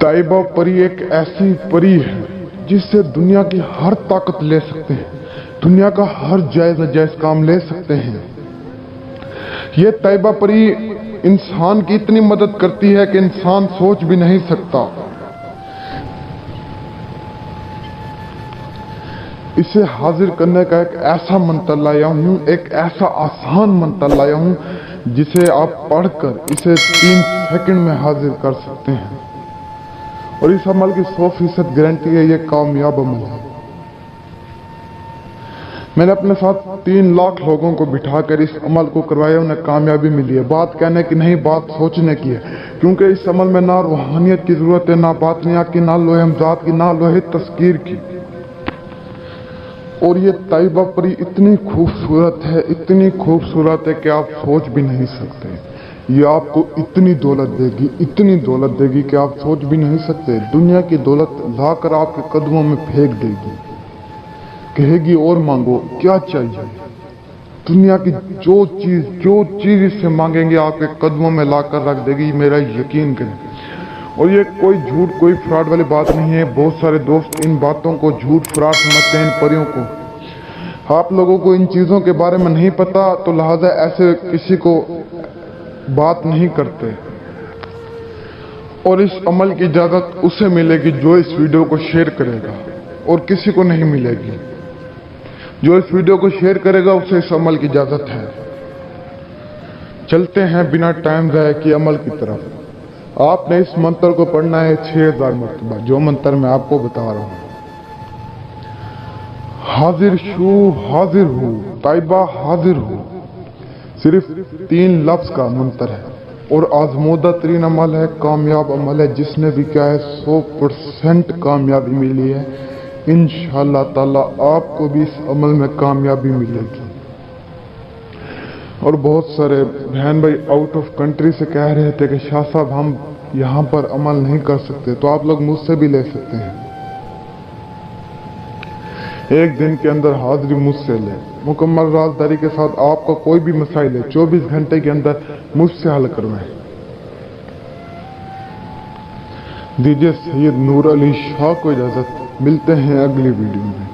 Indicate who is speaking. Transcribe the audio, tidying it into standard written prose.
Speaker 1: तैयबा परी एक ऐसी परी है जिससे दुनिया की हर ताकत ले सकते हैं, दुनिया का हर जायज नाजायज काम ले सकते हैं। ये तैयबा परी इंसान की इतनी मदद करती है कि इंसान सोच भी नहीं सकता। इसे हाजिर करने का एक ऐसा मंत्र लाया हूं, एक ऐसा आसान मंत्र लाया हूं जिसे आप पढ़कर इसे 3 सेकंड में हाजिर कर सकते हैं। और इस अमल की 100% गारंटी है, ये कामयाब अमल है। मैंने अपने साथ 3 लाख लोगों को बिठाकर इस अमल को करवाया, उन्हें कामयाबी मिली है। बात कहने की नहीं, बात सोचने की है, क्योंकि इस अमल में ना रूहानियत की जरूरत है, ना बातनिया की, ना लोहे हमजात की, ना लोहे तस्कीर की। और ये तैयबा परी इतनी खूबसूरत है, इतनी खूबसूरत है कि आप सोच भी नहीं सकते। ये आपको इतनी दौलत देगी, इतनी दौलत देगी कि आप सोच भी नहीं सकते। दुनिया की दौलत लाकर आपके कदमों में फेंक देगी, कहेगी और मांगो, क्या चाहिए। दुनिया की जो चीज इससे मांगेंगे आपके कदमों में लाकर रख देगी, मेरा यकीन करें। और ये कोई झूठ, कोई फ्रॉड वाली बात नहीं है। बहुत सारे दोस्त इन बातों को झूठ फ्रॉड समझते हैं, इन परियों को। आप लोगों को इन चीजों के बारे में नहीं पता, तो लिहाजा ऐसे किसी को बात नहीं करते। और इस अमल की इजाजत उसे मिलेगी जो इस वीडियो को शेयर करेगा, और किसी को नहीं मिलेगी। जो इस वीडियो को शेयर करेगा उसे इस अमल की इजाजत है। चलते हैं बिना टाइम जाए कि अमल की तरफ। आपने इस मंत्र को पढ़ना है 6000 मरतबा, जो मंत्र मैं आपको बता रहा हूं। हाजिर शू हाजिर हूं, तैयबा हाजिर हूं, सिर्फ 3 लफ्ज का मंत्र है और आजमूदा तरीन अमल है, कामयाब अमल है। जिसने भी क्या है 100% कामयाबी मिली है। इंशाअल्लाह ताला आपको भी इस अमल में कामयाबी मिलेगी। और बहुत सारे बहन भाई आउट ऑफ कंट्री से कह रहे थे कि शाह साहब हम यहाँ पर अमल नहीं कर सकते, तो आप लोग मुझसे भी ले सकते हैं। एक दिन के अंदर हाजिरी मुझसे ले, मुकम्मल राजदारी के साथ आपका कोई भी मसाइल है 24 घंटे के अंदर मुझसे हल करवाएं। दीजिए सैयद नूर अली शाह को इजाजत। मिलते हैं अगली वीडियो में।